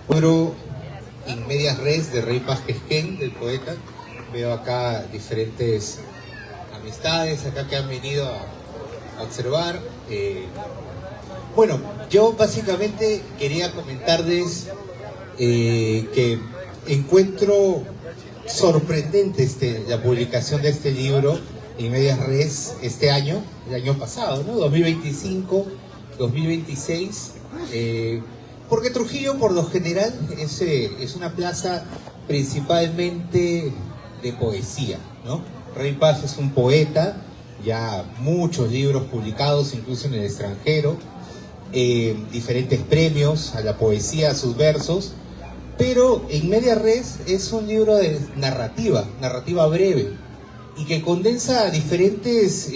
Libro In Medias Res de Rey Paz Quesquén, del poeta. Veo acá diferentes amistades acá que han venido a observar. Bueno, yo básicamente quería comentarles que encuentro sorprendente la publicación de este libro In Medias Res este año, el año pasado, ¿no? 2025, 2026. Porque Trujillo, por lo general, es una plaza principalmente de poesía, ¿no? Rey Paz es un poeta, ya muchos libros publicados, incluso en el extranjero, diferentes premios a la poesía, a sus versos, pero In Medias Res es un libro de narrativa breve, y que condensa diferentes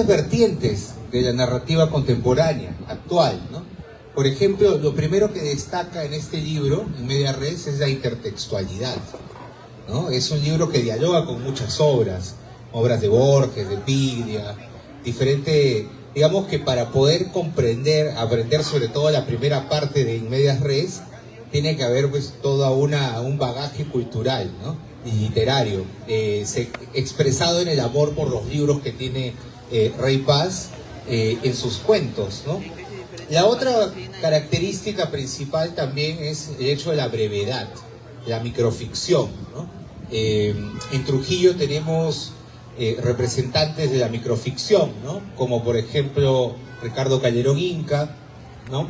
vertientes de la narrativa contemporánea, actual, ¿no? Por ejemplo, lo primero que destaca en este libro, In Medias Res, es la intertextualidad, ¿no? Es un libro que dialoga con muchas obras de Borges, de Piglia, digamos que para poder aprender sobre todo la primera parte de In Medias Res, tiene que haber pues todo un bagaje cultural, ¿no? Y literario, expresado en el amor por los libros que tiene Rey Paz en sus cuentos, ¿no? La otra característica principal también es el hecho de la brevedad, la microficción, ¿no? En Trujillo tenemos representantes de la microficción, ¿no? Como por ejemplo Ricardo Calderón Inca, ¿no?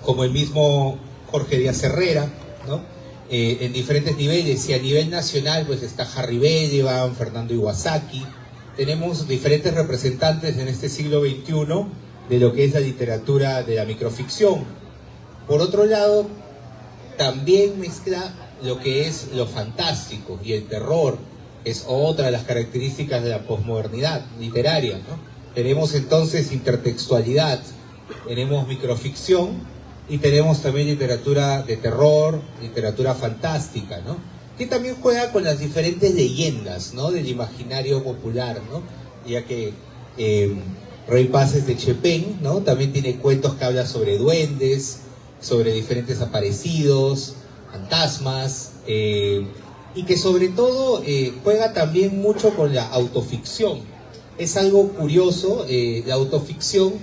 Como el mismo Jorge Díaz Herrera, ¿no? En diferentes niveles, y a nivel nacional pues está Harry Belavan, Fernando Iwasaki. Tenemos diferentes representantes en este siglo XXI de lo que es la literatura de la microficción. Por otro lado, también mezcla lo que es lo fantástico y el terror, es otra de las características de la posmodernidad literaria, ¿no? Tenemos entonces intertextualidad, tenemos microficción y tenemos también literatura de terror, literatura fantástica, ¿no? Que también juega con las diferentes leyendas, ¿no? Del imaginario popular, ¿no? Ya que Rey Paz es de Chepén, ¿no? También tiene cuentos que hablan sobre duendes, sobre diferentes aparecidos, fantasmas, y que sobre todo juega también mucho con la autoficción. Es algo curioso, la autoficción,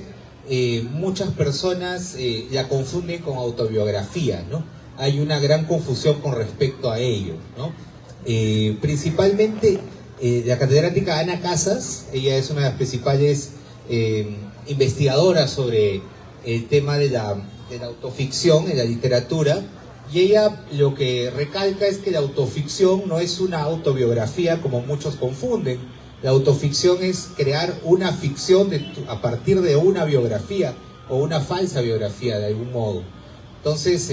muchas personas la confunden con autobiografía, ¿no? Hay una gran confusión con respecto a ello, ¿no? Principalmente la catedrática Ana Casas, ella es una de las principales investigadora sobre el tema de la autoficción en la literatura, y ella lo que recalca es que la autoficción no es una autobiografía como muchos confunden. La autoficción es crear una ficción a partir de una biografía o una falsa biografía de algún modo. Entonces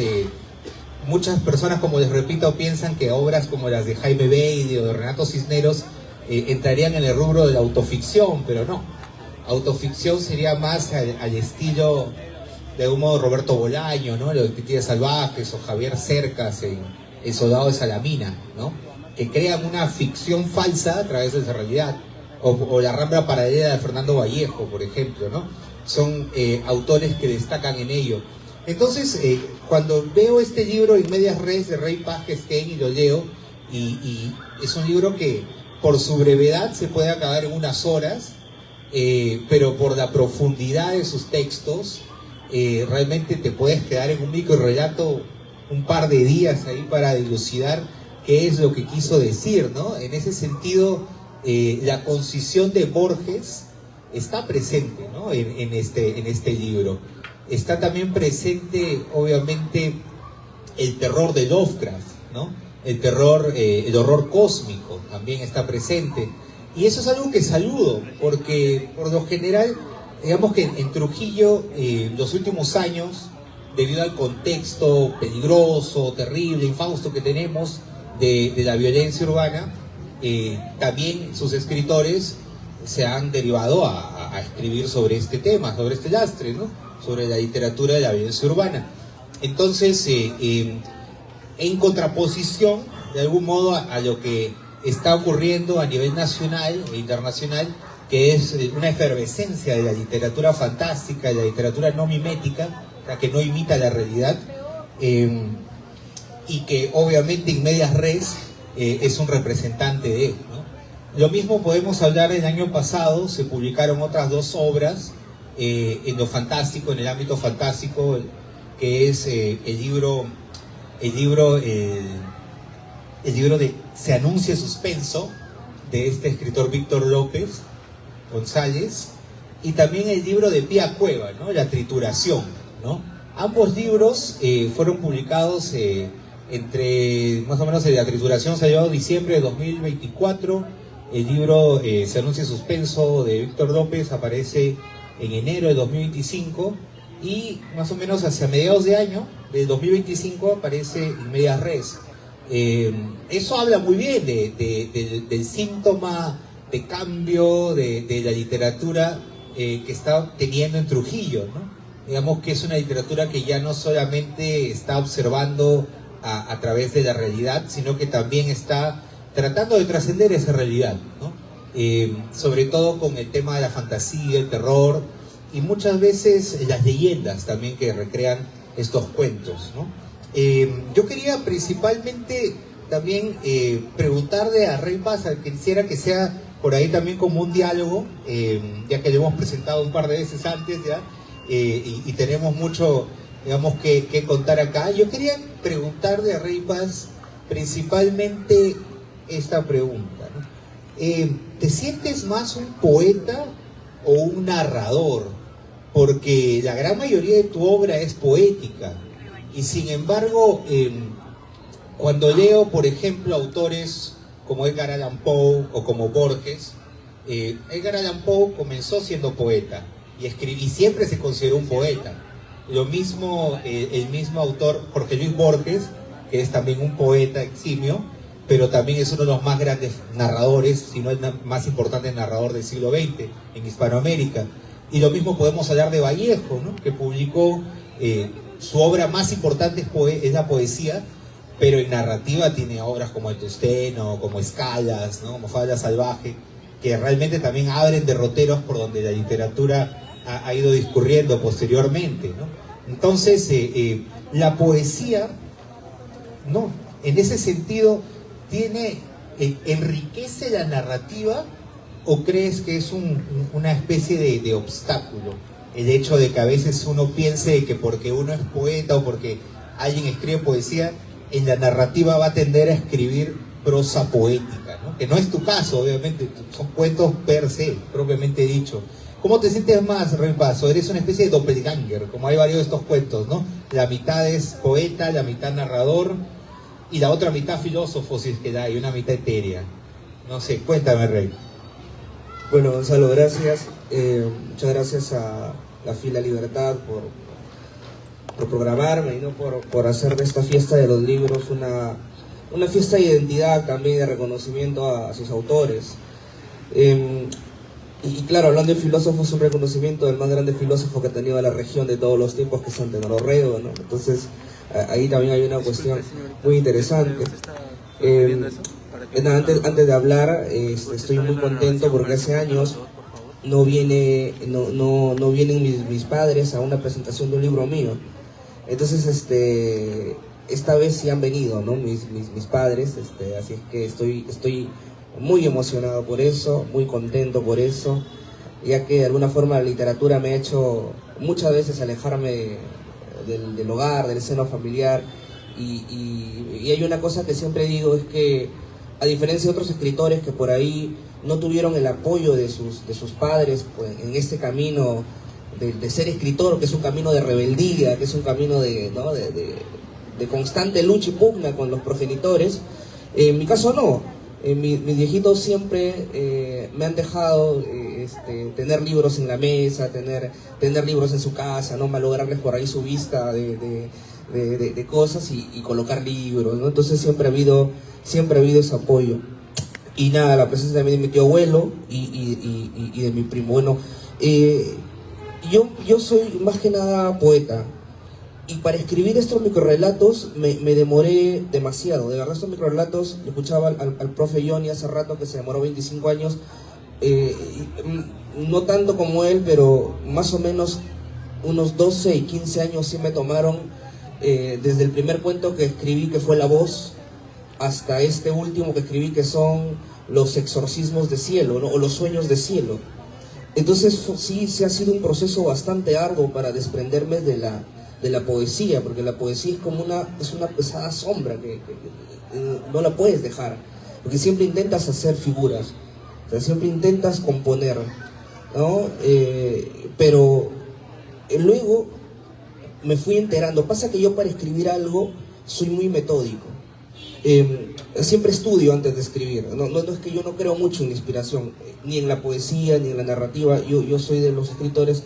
muchas personas, como les repito, piensan que obras como las de Jaime Bailey o de Renato Cisneros entrarían en el rubro de la autoficción, pero no. Autoficción sería más al estilo de algún modo Roberto Bolaño, ¿no? Los Detectives Salvajes, o Javier Cercas en El Soldado de Salamina, ¿no? Que crean una ficción falsa a través de esa realidad, o La Rambla Paralela de Fernando Vallejo, por ejemplo, ¿no? Son autores que destacan en ello. Entonces, cuando veo este libro In Medias Res de Rey Paz Quesquén y lo leo, y es un libro que por su brevedad se puede acabar en unas horas, pero por la profundidad de sus textos, realmente te puedes quedar en un micro relato un par de días ahí para dilucidar qué es lo que quiso decir, ¿no? En ese sentido, la concisión de Borges está presente, ¿no? en este libro. Está también presente, obviamente, el terror de Lovecraft, ¿no? El horror cósmico también está presente. Y eso es algo que saludo, porque por lo general, digamos que en Trujillo, los últimos años, debido al contexto peligroso, terrible, infausto que tenemos de la violencia urbana, también sus escritores se han derivado a escribir sobre este tema, sobre este lastre, ¿no? Sobre la literatura de la violencia urbana. Entonces, en contraposición, de algún modo, a lo que está ocurriendo a nivel nacional e internacional, que es una efervescencia de la literatura fantástica, de la literatura no mimética, la que no imita la realidad, y que obviamente en medias res es un representante de, ¿no? Lo mismo podemos hablar. El año pasado se publicaron otras dos obras en lo fantástico, en el ámbito fantástico, que es el libro de Se anuncia suspenso, de este escritor Víctor López González, y también el libro de Pía Cueva, ¿no? La trituración, ¿no? Ambos libros fueron publicados entre, más o menos, la trituración salió en diciembre de 2024, el libro Se anuncia suspenso de Víctor López aparece en enero de 2025, y más o menos hacia mediados de año de 2025 aparece en medias res. Eso habla muy bien del síntoma de cambio de la literatura que está teniendo en Trujillo, ¿no? Digamos que es una literatura que ya no solamente está observando a través de la realidad, sino que también está tratando de trascender esa realidad, ¿no? Sobre todo con el tema de la fantasía, el terror, y muchas veces las leyendas también que recrean estos cuentos, ¿no? Yo quería principalmente también preguntarle a Rey Paz, quisiera que sea por ahí también como un diálogo, ya que lo hemos presentado un par de veces antes ya, y tenemos mucho, digamos, que contar acá. Yo quería preguntarle a Rey Paz principalmente esta pregunta, ¿no? ¿Te sientes más un poeta o un narrador? Porque la gran mayoría de tu obra es poética, y sin embargo, cuando leo, por ejemplo, autores como Edgar Allan Poe o como Borges, Edgar Allan Poe comenzó siendo poeta y siempre se consideró un poeta. Lo mismo el mismo autor Jorge Luis Borges, que es también un poeta eximio, pero también es uno de los más grandes narradores, si no el más importante narrador del siglo XX en Hispanoamérica. Y lo mismo podemos hablar de Vallejo, ¿no? Que publicó, su obra más importante es la poesía, pero en narrativa tiene obras como El Tusteno, como Escalas, ¿no? Como Fabla Salvaje, que realmente también abren derroteros por donde la literatura ha ido discurriendo posteriormente, ¿no? Entonces, la poesía, ¿no? En ese sentido, ¿enriquece la narrativa, o crees que es una especie de obstáculo? El hecho de que a veces uno piense que porque uno es poeta o porque alguien escribe poesía, en la narrativa va a tender a escribir prosa poética, ¿no? Que no es tu caso, obviamente, son cuentos per se, propiamente dicho. ¿Cómo te sientes más, Rey Paz? ¿O eres una especie de doppelganger, como hay varios de estos cuentos, ¿no? La mitad es poeta, la mitad narrador, y la otra mitad filósofo, si es que da, y una mitad etérea? No sé, cuéntame, Rey. Bueno, Gonzalo, gracias. Muchas gracias a la Fila Libertad por programarme, ¿no? por hacer de esta fiesta de los libros una fiesta de identidad, también de reconocimiento a sus autores. Y claro, hablando de filósofos, un reconocimiento del más grande filósofo que ha tenido la región de todos los tiempos, que es Antenor Orrego, ¿no? Entonces, ahí también hay una cuestión muy interesante. Antes de hablar, estoy muy contento porque hace años no vienen mis padres a una presentación de un libro mío. Entonces, esta vez sí han venido, ¿no? mis padres, así es que estoy muy emocionado por eso, muy contento por eso, ya que de alguna forma la literatura me ha hecho muchas veces alejarme del hogar, del seno familiar, y hay una cosa que siempre digo, es que a diferencia de otros escritores que por ahí no tuvieron el apoyo de sus padres, pues, en este camino de ser escritor, que es un camino de rebeldía, que es un camino de constante lucha y pugna con los progenitores, en mi caso no. Mis viejitos siempre me han dejado tener libros en la mesa, tener libros en su casa, no malograrles por ahí su vista de cosas y colocar libros, ¿no? Entonces siempre ha habido ese apoyo. Y nada, la presencia también de mi tío abuelo y de mi primo. Bueno, yo soy más que nada poeta. Y para escribir estos microrrelatos me demoré demasiado. De verdad, estos microrrelatos, le escuchaba al profe Johnny hace rato que se demoró 25 años. No tanto como él, pero más o menos unos 12 y 15 años sí me tomaron desde el primer cuento que escribí, que fue La Voz, hasta este último que escribí, que son Los exorcismos de cielo, ¿no? O Los sueños de cielo. Entonces sí ha sido un proceso bastante arduo para desprenderme de la poesía, porque la poesía es una pesada sombra que no la puedes dejar, porque siempre intentas hacer figuras, o sea, siempre intentas componer, ¿no? Pero luego me fui enterando. Pasa que yo, para escribir algo, soy muy metódico. Siempre estudio antes de escribir. No es que yo no creo mucho en la inspiración, ni en la poesía, ni en la narrativa. Yo soy de los escritores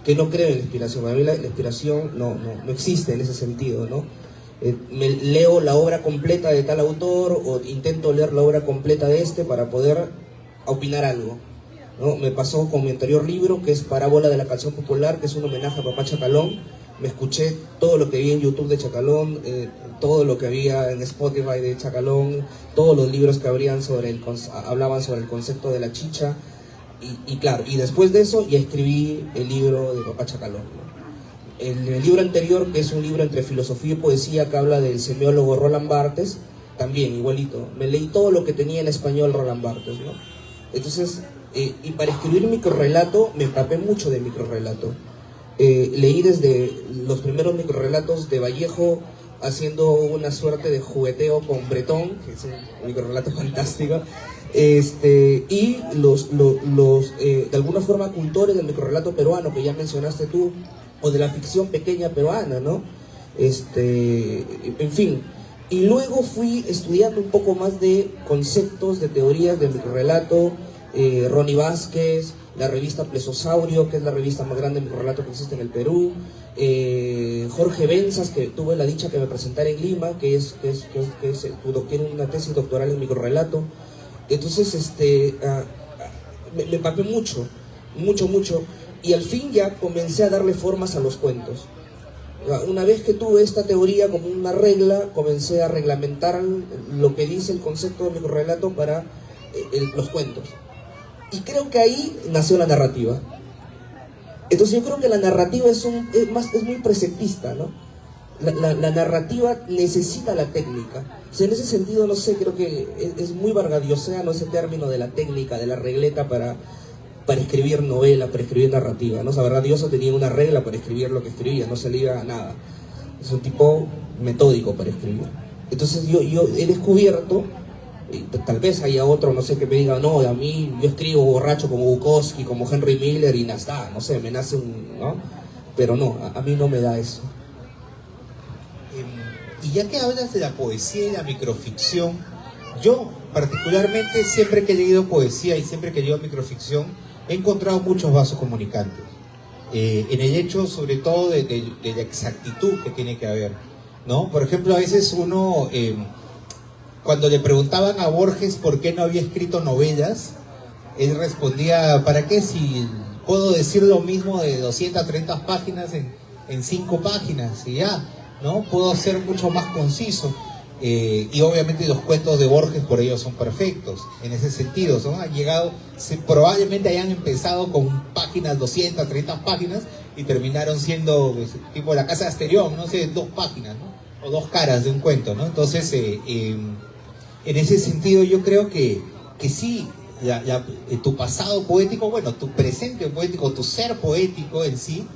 que no creo en la inspiración. Para mí la inspiración no existe en ese sentido, ¿no? Me leo la obra completa de tal autor, o intento leer la obra completa de este para poder opinar algo, ¿no? Me pasó con mi anterior libro, que es Parábola de la canción popular, que es un homenaje a Papá Chacalón. Me escuché todo lo que vi en YouTube de Chacalón, todo lo que había en Spotify de Chacalón, todos los libros que hablaban sobre el concepto de la chicha, y claro, y después de eso ya escribí el libro de Papá Chacalón, ¿no? El libro anterior, que es un libro entre filosofía y poesía, que habla del semiólogo Roland Barthes, también igualito, me leí todo lo que tenía en español Roland Barthes, ¿no? Entonces, y para escribir microrrelato, me empapé mucho de microrrelato. Leí desde los primeros microrrelatos de Vallejo, haciendo una suerte de jugueteo con Bretón, que es un microrrelato fantástico, y de alguna forma cultores del microrrelato peruano, que ya mencionaste tú, o de la ficción pequeña peruana, ¿no? En fin. Y luego fui estudiando un poco más de conceptos, de teorías del microrrelato, Ronnie Vázquez, la revista Plesosaurio, que es la revista más grande de microrrelato que existe en el Perú, Jorge Benzas, que tuve la dicha que me presentara en Lima, que tiene una tesis doctoral en microrrelato. Entonces, me empapé mucho, y al fin ya comencé a darle formas a los cuentos. Una vez que tuve esta teoría como una regla, comencé a reglamentar lo que dice el concepto de microrrelato para los cuentos. Y creo que ahí nació la narrativa. Entonces yo creo que la narrativa es muy preceptista, ¿no? La narrativa necesita la técnica. O sea, en ese sentido, no sé, creo que es muy vargadiosano ese término de la técnica, de la regleta para escribir novela, para escribir narrativa, ¿no? O sea, Vargas tenía una regla para escribir lo que escribía, no se le iba a nada. Es un tipo metódico para escribir. Entonces yo he descubierto, tal vez haya otro, no sé, que me diga, no, a mí yo escribo borracho como Bukowski, como Henry Miller, y nada, no sé, me nace ¿no? Pero no, a mí no me da eso. Y ya que hablas de la poesía y la microficción, yo particularmente, siempre que he leído poesía y siempre que he leído microficción, he encontrado muchos vasos comunicantes. En el hecho, sobre todo, de la exactitud que tiene que haber, ¿no? Por ejemplo, a veces uno, cuando le preguntaban a Borges por qué no había escrito novelas, él respondía, ¿para qué si puedo decir lo mismo de 230 páginas en 5 páginas? Y ya, ¿no? Puedo ser mucho más conciso. Y obviamente los cuentos de Borges por ello son perfectos en ese sentido, ¿no? Han llegado, probablemente hayan empezado con páginas, 230 páginas, y terminaron siendo tipo La Casa de Asterión, no sé, 2 páginas, ¿no? O 2 caras de un cuento, ¿no? Entonces, en ese sentido yo creo que sí, tu pasado poético, bueno, tu presente poético, tu ser poético en sí,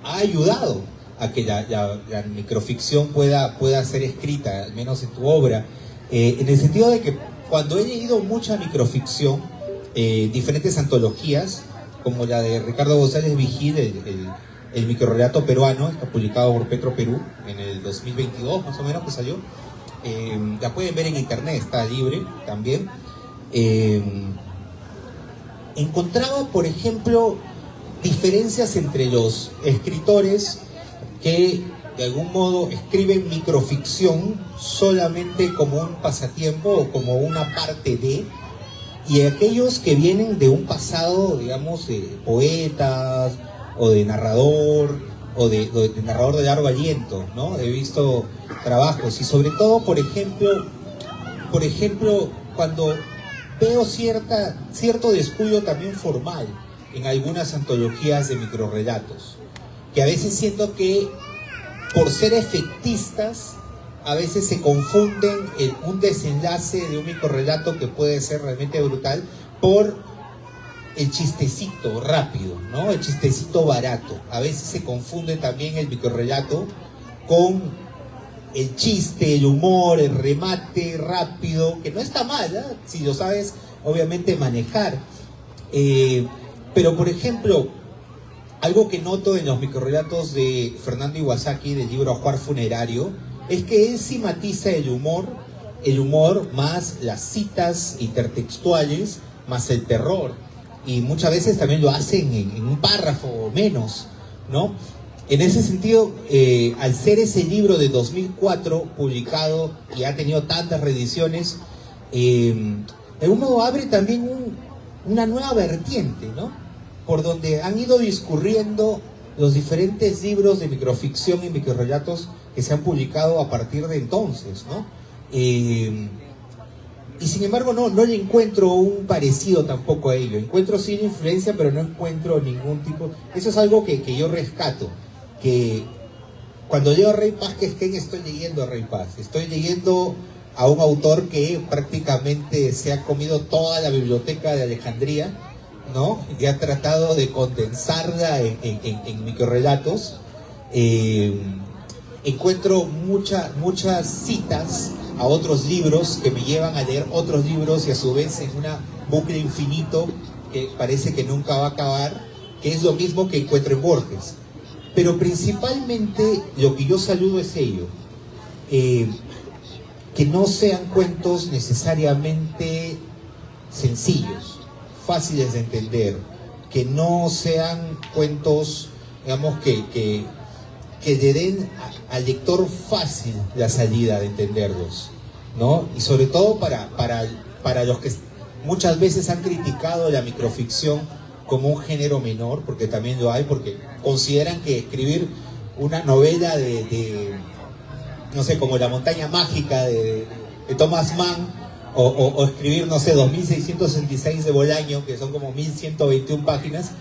ha ayudado a que la microficción pueda ser escrita, al menos en tu obra, en el sentido de que cuando he leído mucha microficción, diferentes antologías, como la de Ricardo González Vigil, el microrrelato peruano, está publicado por Petro Perú en el 2022, más o menos, que salió, la pueden ver en internet, está libre también. Encontraba, por ejemplo, diferencias entre los escritores que de algún modo escriben microficción solamente como un pasatiempo o como una parte de, y aquellos que vienen de un pasado, digamos, de poetas o de narrador o de narrador de largo aliento, ¿no? He visto trabajos, y sobre todo, por ejemplo, cuando veo cierto descuido también formal en algunas antologías de microrrelatos, que a veces siento que por ser efectistas, a veces se confunden un desenlace de un microrrelato que puede ser realmente brutal por el chistecito rápido, ¿no? El chistecito barato. A veces se confunde también el microrrelato con el chiste, el humor, el remate rápido, que no está mal, ¿eh? Si lo sabes, obviamente, manejar. Pero, por ejemplo, algo que noto en los microrrelatos de Fernando Iwasaki, del libro Ajuar Funerario, es que él sí matiza el humor más las citas intertextuales, más el terror. Y muchas veces también lo hacen en un párrafo o menos, ¿no? En ese sentido, al ser ese libro de 2004 publicado y ha tenido tantas reediciones, de algún modo abre también una nueva vertiente, ¿no? Por donde han ido discurriendo los diferentes libros de microficción y microrrelatos que se han publicado a partir de entonces, ¿no? Y sin embargo no le encuentro un parecido tampoco a ello. Encuentro sí una influencia, pero no encuentro ningún tipo... Eso es algo que yo rescato, que cuando leo a Rey Paz, que es que estoy leyendo a Rey Paz, estoy leyendo a un autor que prácticamente se ha comido toda la biblioteca de Alejandría, ¿no? Y ha tratado de condensarla en microrrelatos. Encuentro muchas citas a otros libros que me llevan a leer otros libros y a su vez en una bucle infinito que parece que nunca va a acabar, que es lo mismo que encuentro en Borges. Pero principalmente lo que yo saludo es ello, que no sean cuentos necesariamente sencillos, fáciles de entender, que no sean cuentos, digamos, que le den al lector fácil la salida de entenderlos, ¿no? Y sobre todo para los que muchas veces han criticado la microficción como un género menor, porque también lo hay, porque consideran que escribir una novela no sé, como La montaña mágica de Thomas Mann, o escribir, no sé, 2666 de Bolaño, que son como 1121 páginas,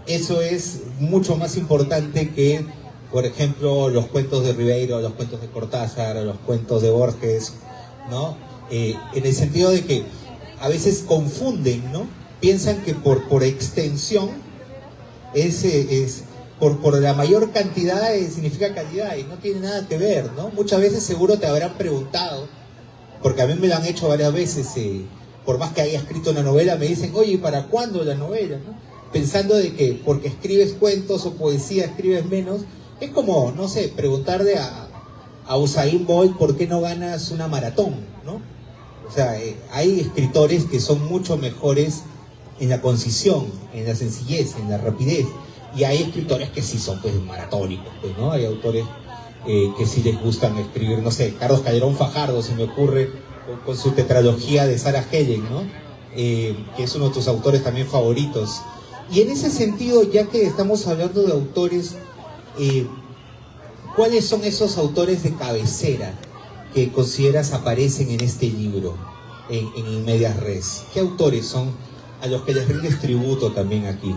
eso es mucho más importante que, por ejemplo, los cuentos de Ribeiro, los cuentos de Cortázar, los cuentos de Borges, ¿no? En el sentido de que a veces confunden, ¿no? Piensan que por extensión por la mayor cantidad significa calidad, y no tiene nada que ver, ¿no? Muchas veces seguro te habrán preguntado, porque a mí me lo han hecho varias veces, por más que haya escrito una novela, me dicen, oye, ¿para cuándo la novela? ¿No? Pensando de que porque escribes cuentos o poesía escribes menos. Es como, no sé, preguntarle a Usain Bolt por qué no ganas una maratón, ¿no? O sea, hay escritores que son mucho mejores en la concisión, en la sencillez, en la rapidez. Y hay escritores que sí son, pues, maratónicos, pues, ¿no? Hay autores que sí les gustan escribir, no sé, Carlos Calderón Fajardo, se me ocurre, con su tetralogía de Sarah Helen, ¿no? Que es uno de tus autores también favoritos. Y en ese sentido, ya que estamos hablando de autores, ¿cuáles son esos autores de cabecera que consideras aparecen en este libro, en Medias Res? ¿Qué autores son a los que les rindes tributo también aquí?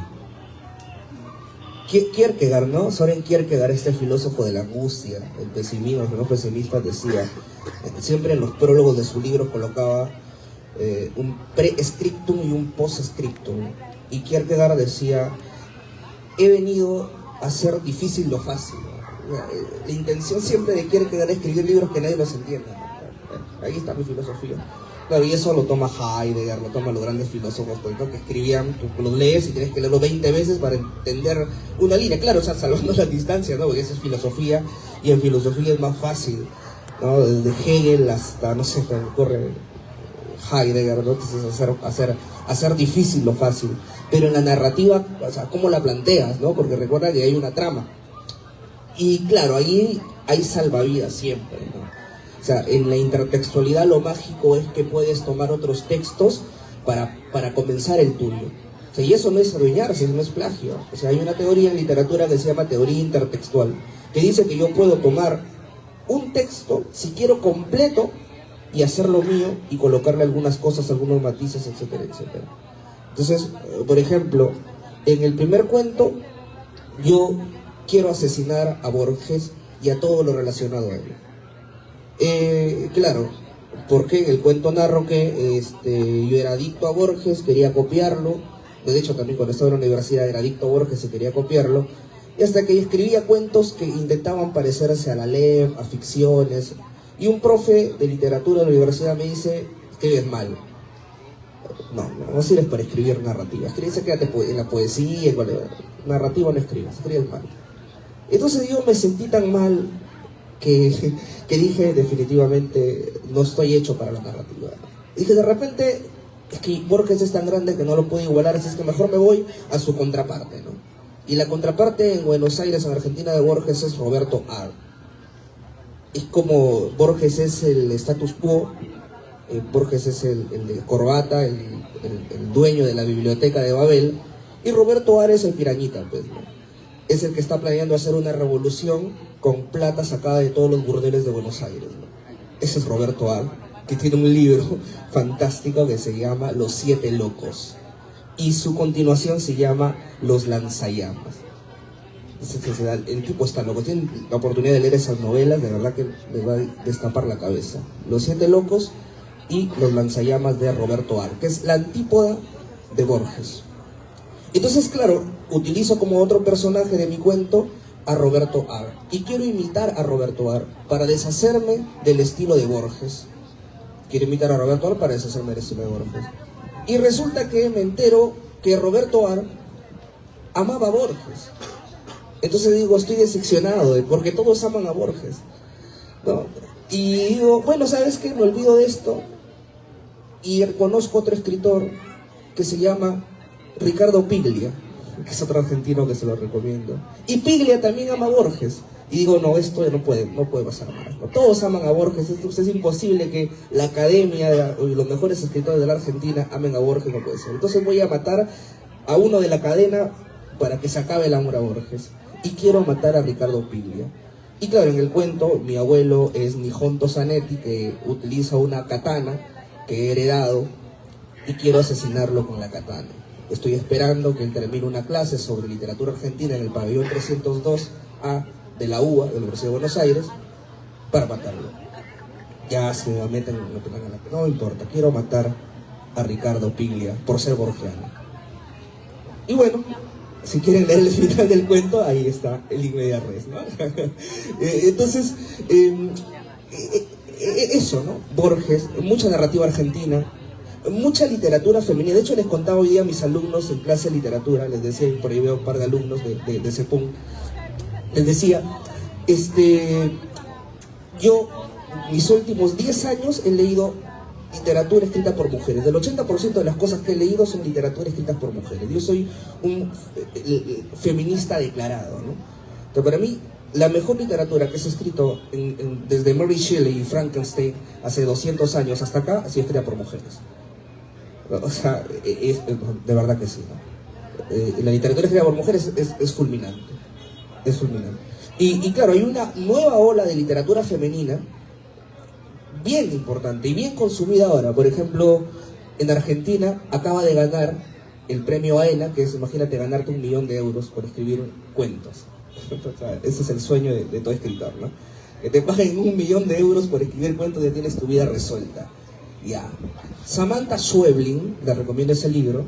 Kierkegaard, ¿no? Soren Kierkegaard, este filósofo de la angustia, el pesimismo, que no pesimista, decía, siempre en los prólogos de su libro colocaba un pre-scriptum y un post-scriptum. Y Kierkegaard decía, he venido a hacer difícil lo fácil. La intención siempre de Kierkegaard es escribir libros que nadie los entienda. Ahí está mi filosofía. Claro, y eso lo toma Heidegger, lo toman los grandes filósofos, ¿no? Que escribían, tú los lees y tienes que leerlo 20 veces para entender una línea. Claro, o sea, salvando la distancia, ¿no? Porque esa es filosofía, y en filosofía es más fácil, ¿no? Desde Hegel hasta, no sé, me ocurre Heidegger, ¿no? Entonces hacer difícil lo fácil. Pero en la narrativa, o sea, ¿cómo la planteas, no? Porque recuerda que hay una trama. Y claro, ahí hay salvavidas siempre, ¿no? O sea, en la intertextualidad lo mágico es que puedes tomar otros textos para comenzar el tuyo. O sea, y eso no es adueñarse, no es plagio. O sea, hay una teoría en literatura que se llama teoría intertextual, que dice que yo puedo tomar un texto, si quiero completo, y hacerlo mío, y colocarle algunas cosas, algunos matices, etcétera, etcétera. Entonces, por ejemplo, en el primer cuento, yo quiero asesinar a Borges y a todo lo relacionado a él. Claro, porque en el cuento narro que yo era adicto a Borges, quería copiarlo. De hecho, también cuando estaba en la universidad era adicto a Borges y quería copiarlo. Y hasta que escribía cuentos que intentaban parecerse a la LEM, a ficciones. Y un profe de literatura de la universidad me dice: escribes mal. No sirves para escribir narrativa. Quédate en la poesía, en narrativa no escribas mal. Entonces yo me sentí tan mal que dije, definitivamente no estoy hecho para la narrativa. Dije, de repente, es que Borges es tan grande que no lo puedo igualar, así es que mejor me voy a su contraparte, ¿no? Y la contraparte en Buenos Aires, en Argentina, de Borges es Roberto Ar. Es como Borges es el status quo, Borges es el de corbata, el dueño de la biblioteca de Babel, y Roberto Ar es el pirañita, pues, ¿no? Es el que está planeando hacer una revolución con plata sacada de todos los burdeles de Buenos Aires, ¿no? Ese es Roberto Ar, que tiene un libro fantástico que se llama Los Siete Locos, y su continuación se llama Los Lanzallamas. El tipo está loco, tienen la oportunidad de leer esas novelas, de verdad que les va a destapar la cabeza. Los Siete Locos y Los Lanzallamas de Roberto Ar, que es la antípoda de Borges. Entonces, claro, utilizo como otro personaje de mi cuento a Roberto Ar, y quiero imitar a Roberto Ar para deshacerme del estilo de Borges. Quiero imitar a Roberto Ar para deshacerme del estilo de Borges. Y resulta que me entero que Roberto Ar amaba a Borges. Entonces digo, estoy decepcionado, porque todos aman a Borges, ¿no? Y digo, bueno, ¿sabes qué? Me olvido de esto y conozco otro escritor que se llama Ricardo Piglia, que es otro argentino que se lo recomiendo. Y Piglia también ama a Borges. Y digo, no, esto no puede pasar más, ¿no? Todos aman a Borges, es imposible que la academia y los mejores escritores de la Argentina amen a Borges, no puede ser. Entonces voy a matar a uno de la cadena para que se acabe el amor a Borges. Y quiero matar a Ricardo Piglia. Y claro, en el cuento, mi abuelo es Nijonto Zanetti, que utiliza una katana que he heredado, y quiero asesinarlo con la katana. Estoy esperando que él termine una clase sobre literatura argentina en el pabellón 302A de la UBA, de la Universidad de Buenos Aires, para matarlo. Ya se me meten en la penal, no importa, quiero matar a Ricardo Piglia por ser borgiano. Y bueno, si quieren leer el final del cuento, ahí está el in media res, ¿no? Entonces, eso, ¿no? Borges, mucha narrativa argentina, mucha literatura femenina. De hecho, les contaba hoy día a mis alumnos en clase de literatura, les decía, por ahí veo un par de alumnos de CEPUM, les decía, yo, mis últimos 10 años he leído literatura escrita por mujeres. Del 80% de las cosas que he leído son literatura escritas por mujeres. Yo soy un feminista declarado, ¿no? Pero para mí, la mejor literatura que se ha escrito desde Mary Shelley y Frankenstein hace 200 años hasta acá, ha sido escrita por mujeres. O sea, de verdad que sí, ¿no? La literatura escrita por mujeres es fulminante. Es fulminante. Y claro, hay una nueva ola de literatura femenina bien importante y bien consumida ahora. Por ejemplo, en Argentina acaba de ganar el premio AENA, que es, imagínate, ganarte 1 millón de euros por escribir cuentos. O sea, ese es el sueño de todo escritor, ¿no? Que te paguen 1 millón de euros por escribir cuentos y ya tienes tu vida resuelta. Ya. Samantha Schweblin, le recomiendo ese libro,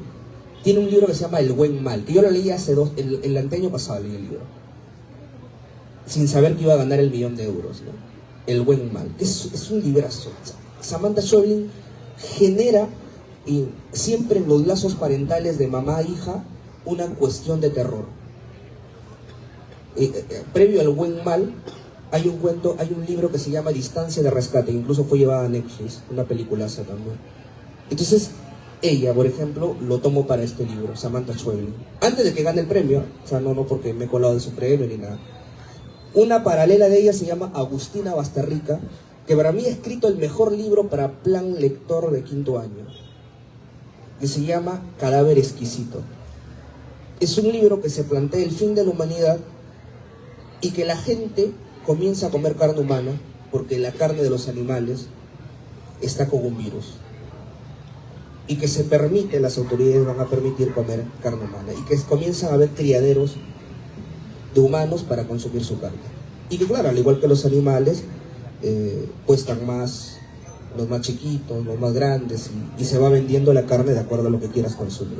tiene un libro que se llama El Buen Mal, que yo lo leí el año pasado, leí el libro, sin saber que iba a ganar el 1 millón de euros, ¿no? El Buen Mal. Es un librazo. Samantha Schweblin genera siempre en los lazos parentales de mamá e hija una cuestión de terror. Previo al Buen Mal hay un libro que se llama Distancia de Rescate, incluso fue llevada a Netflix, una peliculaza también. Entonces, ella, por ejemplo, lo tomó para este libro, Samantha Schweblin, antes de que gane el premio, o sea, no porque me he colado de su premio ni nada. Una paralela de ella se llama Agustina Basterrica, que para mí ha escrito el mejor libro para plan lector de 5º año, que se llama Cadáver Exquisito. Es un libro que se plantea el fin de la humanidad y que la gente comienza a comer carne humana porque la carne de los animales está con un virus. Y que las autoridades van a permitir comer carne humana. Y que comienzan a haber criaderos de humanos para consumir su carne. y que claro, al igual que los animales, cuestan más los más chiquitos, los más grandes, y se va vendiendo la carne de acuerdo a lo que quieras consumir.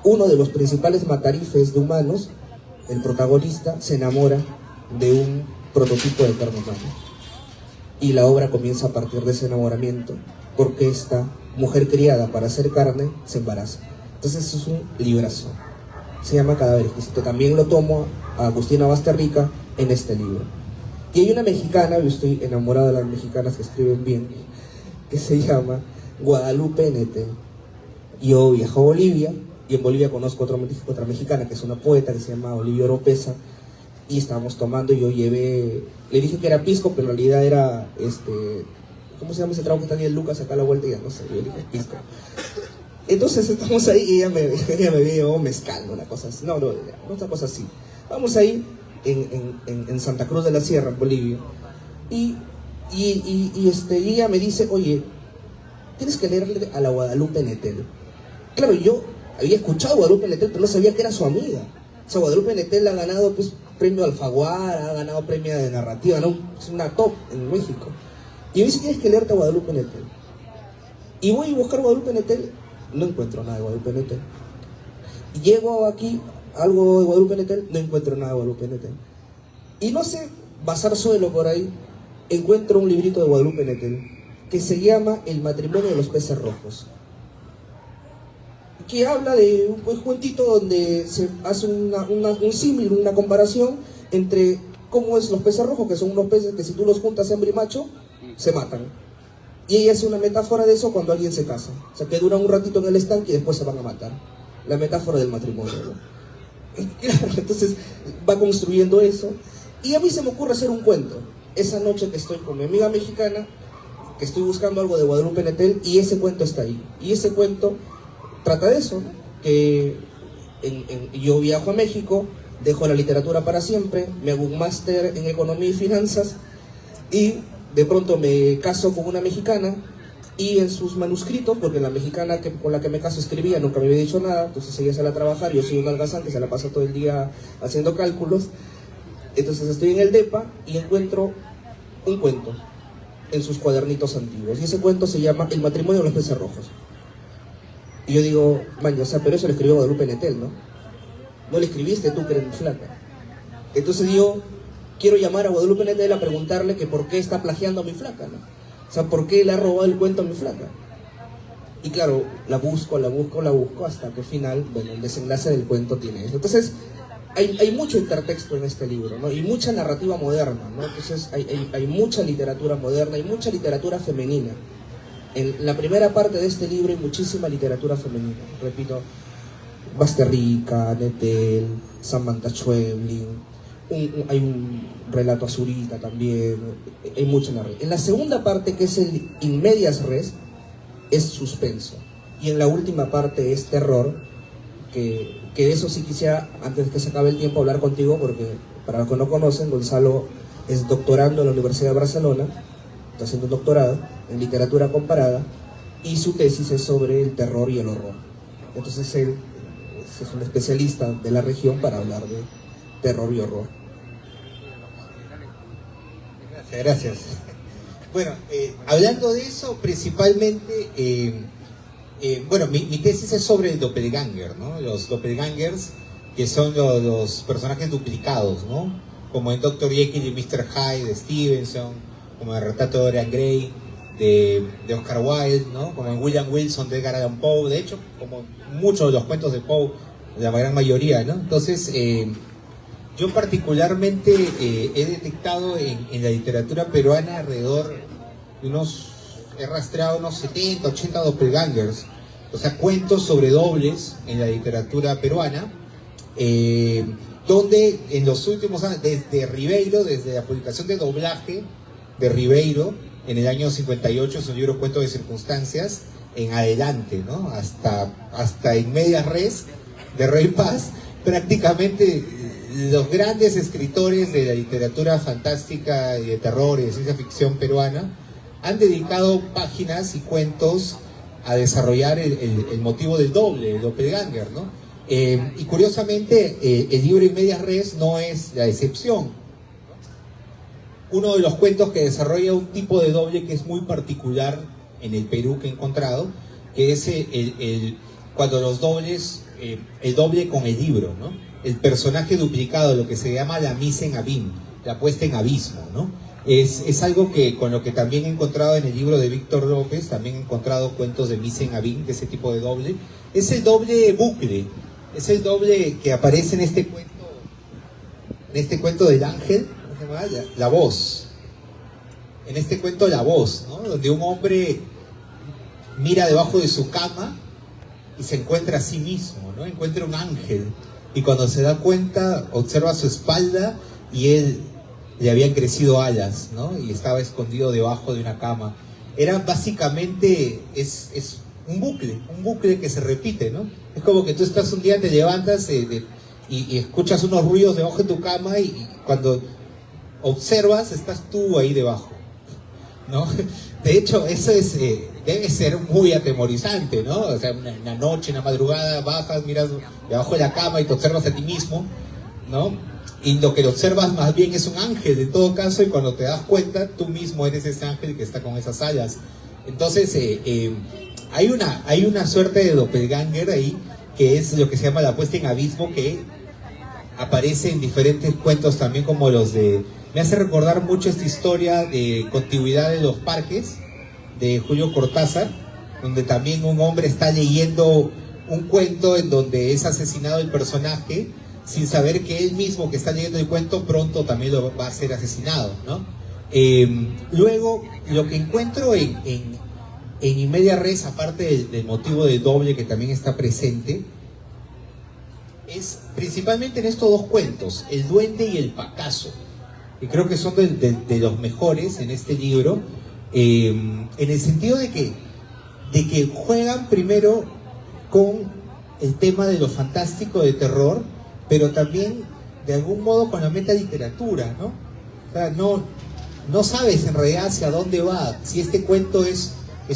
Uno de los principales matarifes de humanos, el protagonista, se enamora de un prototipo de carne humana. Y la obra comienza a partir de ese enamoramiento, porque esta mujer criada para hacer carne se embaraza. Entonces eso es un librazo. Se llama Cadáver Exquisito. También lo tomo a Agustina Basterrica en este libro. Y hay una mexicana, yo estoy enamorado de las mexicanas que escriben bien, que se llama Guadalupe Nettel. Yo viajo a Bolivia, y en Bolivia conozco otra mexicana que es una poeta que se llama Olivia Oropesa, y estábamos tomando, y yo le dije que era pisco, pero en realidad era, ¿cómo se llama ese trago que está en el Lucas acá a la vuelta? Y ya no sé, yo le dije pisco. Entonces estamos ahí y ella me vio mezcal, una cosa así, no, otra cosa así. Vamos ahí en Santa Cruz de la Sierra, en Bolivia, y ella me dice, oye, tienes que leerle a la Guadalupe Nettel. Claro, yo había escuchado a Guadalupe Nettel, pero no sabía que era su amiga. O sea, Guadalupe Nettel ha ganado pues premio Alfaguara, ha ganado premio de narrativa, ¿no? Es una top en México. Y me dice, tienes que leerte a Guadalupe Nettel. Y voy a buscar Guadalupe Nettel, no encuentro nada de Guadalupe Nettel. Y llego aquí, algo de Guadalupe Nettel, no encuentro nada de Guadalupe Nettel. Y no sé, basar suelo por ahí, encuentro un librito de Guadalupe Nettel que se llama El matrimonio de los peces rojos, que habla de un cuentito donde se hace un símil, una comparación entre cómo es los peces rojos, que son unos peces que si tú los juntas hembra y macho, se matan. Y ella hace una metáfora de eso cuando alguien se casa. O sea, que duran un ratito en el estanque y después se van a matar. La metáfora del matrimonio, ¿no? Y claro, entonces va construyendo eso. Y a mí se me ocurre hacer un cuento. Esa noche que estoy con mi amiga mexicana, que estoy buscando algo de Guadalupe Nettel, y ese cuento está ahí. Y ese cuento trata de eso, ¿no? Que yo viajo a México, dejo la literatura para siempre, me hago un máster en economía y finanzas, y de pronto me caso con una mexicana, y en sus manuscritos, porque la mexicana con la que me caso escribía, nunca me había dicho nada, entonces ella sale a trabajar, yo soy un algazán que se la pasa todo el día haciendo cálculos. Entonces estoy en el DEPA y encuentro un cuento en sus cuadernitos antiguos, y ese cuento se llama El matrimonio de los peces rojos. Y yo digo, man, o sea, pero eso lo escribió Guadalupe Nettel, ¿no? No le escribiste tú, que eres flaca. Entonces yo quiero llamar a Guadalupe Nettel a preguntarle que por qué está plagiando a mi flaca, ¿no? O sea, ¿por qué le ha robado el cuento a mi flaca? Y claro, la busco, hasta que al final, bueno, el desenlace del cuento tiene eso. Entonces, hay mucho intertexto en este libro, ¿no? Y mucha narrativa moderna, ¿no? Entonces, hay mucha literatura moderna y mucha literatura femenina. En la primera parte de este libro hay muchísima literatura femenina. Repito, Basterrica, Nettel, Samantha Schweblin, hay un relato a Zurita también, hay mucha narrativa. En la segunda parte, que es el in medias res, es suspenso. Y en la última parte es terror, que de eso sí quisiera, antes de que se acabe el tiempo, hablar contigo, porque para los que no conocen, Gonzalo es doctorando en la Universidad de Barcelona, está haciendo un doctorado en literatura comparada, y su tesis es sobre el terror y el horror. Entonces él es un especialista de la región para hablar de terror y horror. Gracias. Bueno, hablando de eso, principalmente, bueno, mi tesis es sobre el doppelganger, ¿no? Los doppelgangers, que son los personajes duplicados, ¿no? Como en Dr. Jekyll y Mr. Hyde de Stevenson, como en el retrato de Dorian Gray de Oscar Wilde, ¿no? Como en William Wilson de Edgar Allan Poe, de hecho, como muchos de los cuentos de Poe, la gran mayoría, ¿no? Entonces, yo particularmente he detectado en la literatura peruana alrededor de he rastreado unos 70, 80 doppelgangers, o sea, cuentos sobre dobles en la literatura peruana, donde en los últimos años, desde Ribeiro, desde la publicación de doblaje de Ribeiro, en el año 58, su libro Cuentos de Circunstancias, en adelante, ¿no? Hasta en medias res de Rey Paz, prácticamente los grandes escritores de la literatura fantástica y de terror y de ciencia ficción peruana han dedicado páginas y cuentos a desarrollar el motivo del doble, el doppelganger, ¿no? Y curiosamente, el libro En medias res no es la excepción. uno de los cuentos que desarrolla un tipo de doble que es muy particular en el Perú que he encontrado, que es cuando los dobles, el doble con el libro, ¿no? El personaje duplicado, lo que se llama la mise en abîme, la puesta en abismo, ¿no? Es algo que con lo que también he encontrado en el libro de Víctor López, también he encontrado cuentos de mise en abîme, de ese tipo de doble. Es el doble bucle, es el doble que aparece en este cuento del ángel, ¿cómo se llama? La voz. En este cuento La Voz, ¿no? Donde un hombre mira debajo de su cama y se encuentra a sí mismo, ¿no? Encuentra un ángel y cuando se da cuenta observa su espalda y él le habían crecido alas, ¿no? Y estaba escondido debajo de una cama. Era básicamente, es un bucle que se repite, ¿no? Es como que tú estás un día, te levantas y escuchas unos ruidos debajo de tu cama y cuando observas estás tú ahí debajo, ¿no? De hecho, eso debe ser muy atemorizante, ¿no? O sea, una noche, una madrugada, bajas, miras debajo de la cama y te observas a ti mismo, ¿no? Y lo que observas más bien es un ángel, en todo caso, y cuando te das cuenta, tú mismo eres ese ángel que está con esas alas. Entonces, hay una suerte de doppelganger ahí, que es lo que se llama la puesta en abismo, que aparece en diferentes cuentos también, como los de... Me hace recordar mucho esta historia de Contigüidad de los Parques, de Julio Cortázar, donde también un hombre está leyendo un cuento en donde es asesinado el personaje, sin saber que él mismo que está leyendo el cuento pronto también lo va a ser asesinado, ¿no? Luego, lo que encuentro en In Media Res, aparte del motivo del doble que también está presente, es principalmente en estos dos cuentos, El Duende y El Pacaso, que creo que son de los mejores en este libro, en el sentido de que juegan primero con el tema de lo fantástico, de terror, pero también de algún modo con la metaliteratura, ¿no? O sea, no sabes en realidad hacia dónde va, si este cuento es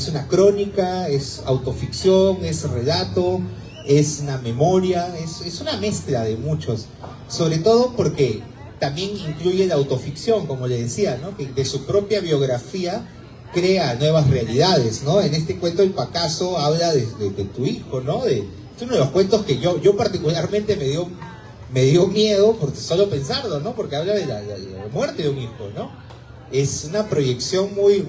una crónica, es autoficción, es relato, es una memoria, es una mezcla de muchos, sobre todo porque también incluye la autoficción, como le decía, ¿no? Que de su propia biografía crea nuevas realidades, ¿no? En este cuento El Pacaso habla de tu hijo, ¿no? Es uno de los cuentos que yo particularmente me dio miedo, porque solo pensarlo, ¿no? Porque habla de la muerte de un hijo, ¿no? Es una proyección muy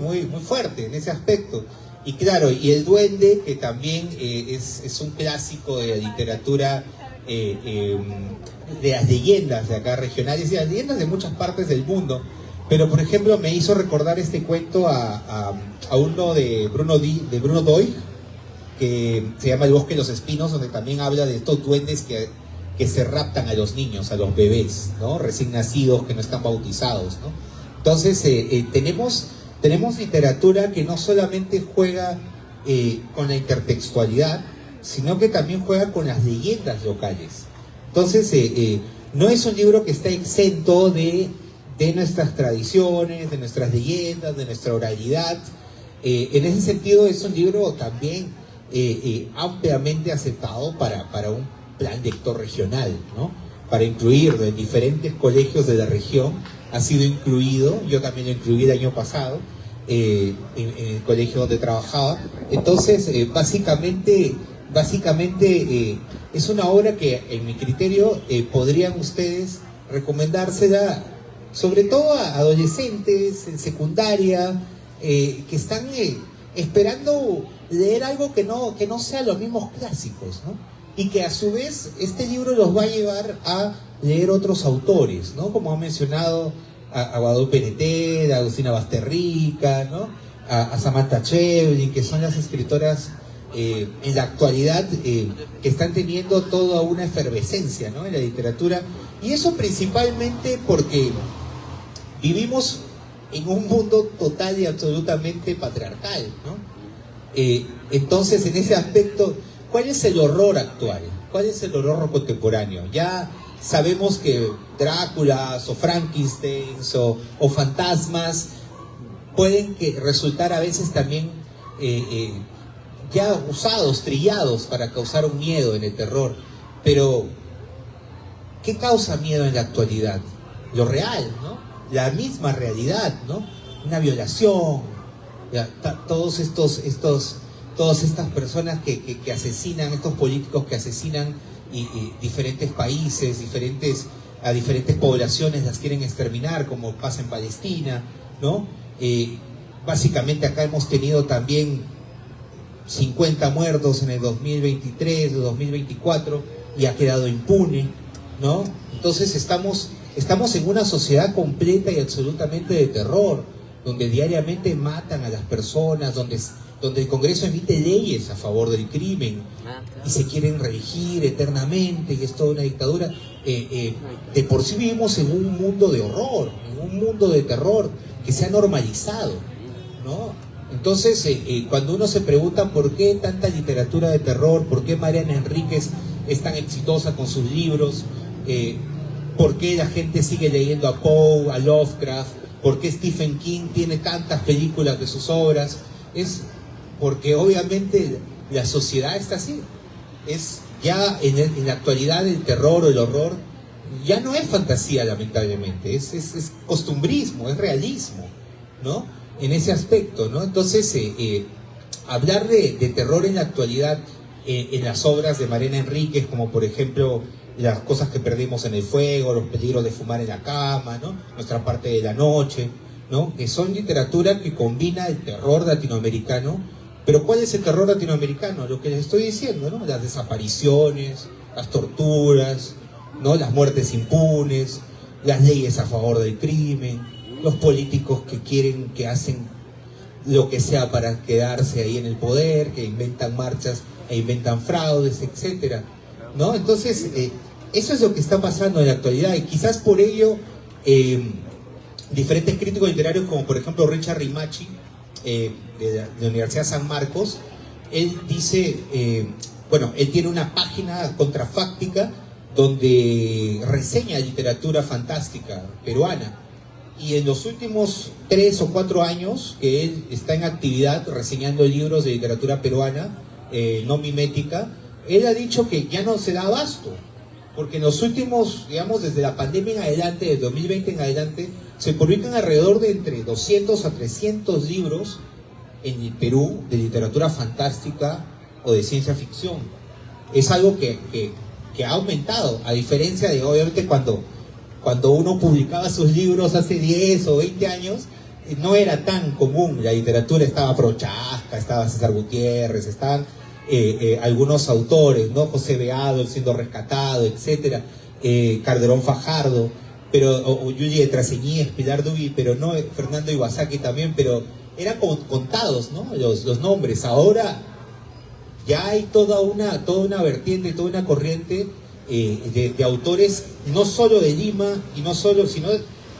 fuerte en ese aspecto. Y claro, y El Duende, que también es un clásico de la literatura, de las leyendas de acá regionales y las leyendas de muchas partes del mundo. Pero, por ejemplo, me hizo recordar este cuento a uno de Bruno Doig, que se llama El Bosque de los Espinos, donde también habla de estos duendes que se raptan a los niños, a los bebés, ¿no? Recién nacidos, que no están bautizados, ¿no? Entonces, tenemos literatura que no solamente juega con la intertextualidad, sino que también juega con las leyendas locales. Entonces, no es un libro que está exento de nuestras tradiciones, de nuestras leyendas, de nuestra oralidad. En ese sentido, es un libro también ampliamente aceptado para un plan lector regional, ¿no? Para incluirlo en diferentes colegios de la región. Ha sido incluido, yo también lo incluí el año pasado, en el colegio donde trabajaba. Entonces, básicamente es una obra que, en mi criterio, podrían ustedes recomendársela, sobre todo a adolescentes en secundaria, que están esperando leer algo que no sea los mismos clásicos, ¿no? Y que a su vez este libro los va a llevar a leer otros autores, ¿no? Como ha mencionado a Guadalupe Netet, a Agustina Basterrica, ¿no? A Samantha Schweblin, que son las escritoras en la actualidad que están teniendo toda una efervescencia, ¿no? En la literatura. Y eso principalmente porque vivimos en un mundo total y absolutamente patriarcal, ¿no? Entonces, en ese aspecto, ¿cuál es el horror actual? ¿Cuál es el horror contemporáneo? Ya sabemos que Dráculas o Frankensteins o fantasmas pueden resultar a veces también ya usados, trillados para causar un miedo en el terror. Pero, ¿qué causa miedo en la actualidad? Lo real, ¿no? la misma realidad, ¿no? Una violación, ya, todas estas personas que asesinan, estos políticos que asesinan y diferentes países, a diferentes poblaciones las quieren exterminar, como pasa en Palestina, ¿no? Básicamente acá hemos tenido también 50 muertos en el 2023, el 2024, y ha quedado impune, ¿no? Entonces estamos en una sociedad completa y absolutamente de terror, donde diariamente matan a las personas, donde el Congreso emite leyes a favor del crimen y se quieren reelegir eternamente, y es toda una dictadura. De por sí vivimos en un mundo de horror, en un mundo de terror que se ha normalizado, ¿no? Entonces, cuando uno se pregunta por qué tanta literatura de terror, por qué Mariana Enríquez es tan exitosa con sus libros, por qué la gente sigue leyendo a Poe, a Lovecraft, por qué Stephen King tiene tantas películas de sus obras, es porque obviamente la sociedad está así. Es ya en la actualidad el terror o el horror ya no es fantasía, lamentablemente, es costumbrismo, es realismo, ¿no? En ese aspecto, ¿no? Entonces, hablar de terror en la actualidad, en las obras de Mariana Enríquez, como por ejemplo las cosas que perdimos en el fuego, los peligros de fumar en la cama, ¿no? Nuestra parte de la noche, ¿no? Que son literatura que combina el terror latinoamericano. Pero ¿cuál es el terror latinoamericano? Lo que les estoy diciendo, ¿no? Las desapariciones, las torturas, ¿no? Las muertes impunes, las leyes a favor del crimen, los políticos que hacen lo que sea para quedarse ahí en el poder, que inventan marchas e inventan fraudes, etcétera, ¿no? Entonces, eso es lo que está pasando en la actualidad, y quizás por ello diferentes críticos literarios, como por ejemplo Richard Rimachi, de la Universidad San Marcos, él dice, él tiene una página contrafáctica donde reseña literatura fantástica peruana, y en los últimos 3 o 4 años que él está en actividad reseñando libros de literatura peruana no mimética, él ha dicho que ya no se da abasto, porque en los últimos, digamos, desde la pandemia en adelante, del 2020 en adelante, se publican alrededor de entre 200 a 300 libros en el Perú de literatura fantástica o de ciencia ficción. Es algo que ha aumentado, a diferencia de obviamente cuando uno publicaba sus libros hace 10 o 20 años, no era tan común. La literatura estaba Prochaska, estaba César Gutiérrez, estaban algunos autores, ¿no? José Beado siendo rescatado, etcétera, Calderón Fajardo, o Yuyi Traseñíes, Pilar Dubi, pero no, Fernando Iwasaki también, pero eran contados, ¿no? Los nombres. Ahora ya hay toda una vertiente, toda una corriente de autores, no solo de Lima, y no solo, sino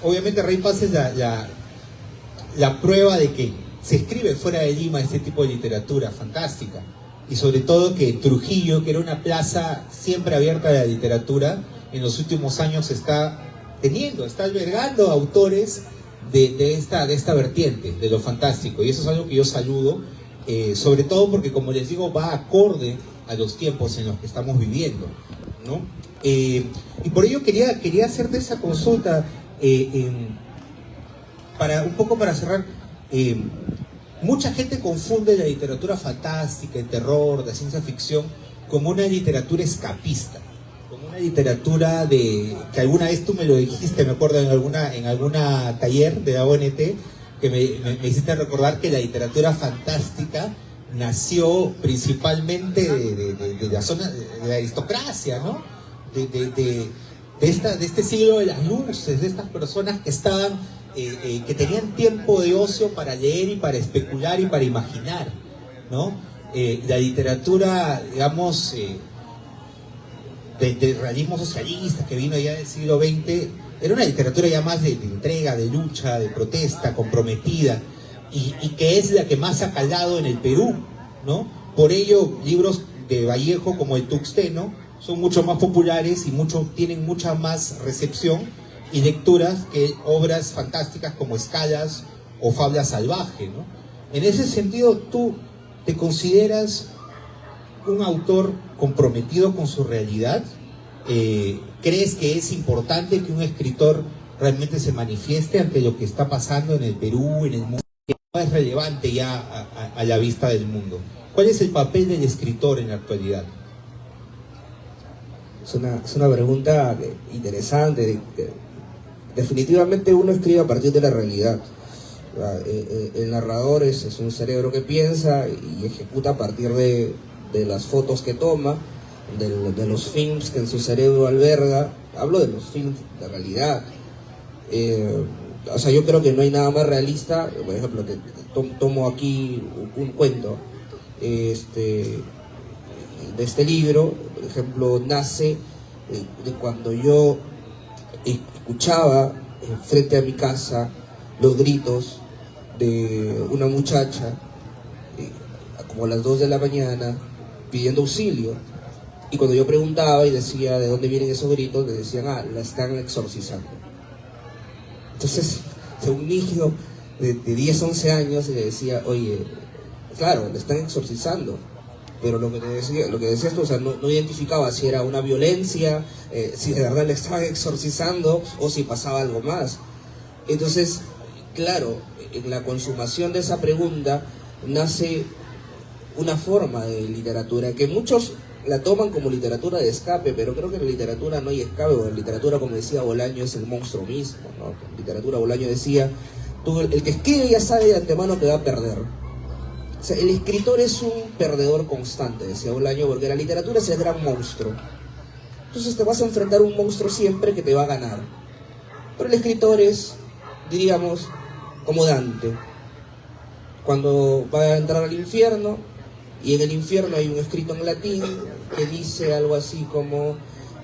obviamente Rey Paz es la prueba de que se escribe fuera de Lima este tipo de literatura fantástica, y sobre todo que Trujillo, que era una plaza siempre abierta a la literatura, en los últimos años está albergando autores de esta vertiente, de lo fantástico, y eso es algo que yo saludo, sobre todo porque, como les digo, va acorde a los tiempos en los que estamos viviendo, ¿no? Y por ello quería hacerte esa consulta, para cerrar. Mucha gente confunde la literatura fantástica, el terror, la ciencia ficción, como una literatura escapista, como una literatura que alguna vez tú me lo dijiste, me acuerdo, en alguna taller de la ONT, que me hiciste recordar que la literatura fantástica nació principalmente de la zona de la aristocracia, ¿no? De este siglo de las luces, de estas personas que estaban, que tenían tiempo de ocio para leer y para especular y para imaginar, ¿no? La literatura, digamos, del realismo socialista que vino ya del siglo XX, era una literatura ya más de entrega, de lucha, de protesta, comprometida, y que es la que más ha calado en el Perú, ¿no? Por ello, libros de Vallejo como El Tuxteno son mucho más populares y tienen mucha más recepción y lecturas que obras fantásticas como Escalas o Fabla Salvaje, ¿no? En ese sentido, ¿tú te consideras un autor comprometido con su realidad? ¿Crees que es importante que un escritor realmente se manifieste ante lo que está pasando en el Perú, en el mundo, que no es relevante ya a la vista del mundo. ¿Cuál es el papel del escritor en la actualidad? Es una pregunta interesante. Definitivamente uno escribe a partir de la realidad. El narrador es un cerebro que piensa y ejecuta a partir de las fotos que toma, de los films que en su cerebro alberga. Hablo de los films de realidad. O sea, yo creo que no hay nada más realista. Por ejemplo, tomo aquí un cuento de este libro. Por ejemplo, nace de cuando yo escuchaba frente a mi casa los gritos de una muchacha como a las 2 de la mañana pidiendo auxilio, y cuando yo preguntaba y decía de dónde vienen esos gritos, le decían, la están exorcizando. Entonces, un niño de 10, 11 años le decía, oye, claro, le están exorcizando, pero lo que decías tú, o sea, no identificaba si era una violencia, si de verdad le estaban exorcizando o si pasaba algo más. Entonces, claro, en la consumación de esa pregunta nace una forma de literatura que muchos la toman como literatura de escape, pero creo que en la literatura no hay escape, porque en la literatura, como decía Bolaño, es el monstruo mismo, ¿no? En literatura Bolaño decía, el que escribe ya sabe de antemano que va a perder. O sea, el escritor es un perdedor constante, decía Bolaño, porque la literatura es el gran monstruo. Entonces te vas a enfrentar a un monstruo siempre que te va a ganar. Pero el escritor es, diríamos, como Dante, cuando va a entrar al infierno, y en el infierno hay un escrito en latín que dice algo así como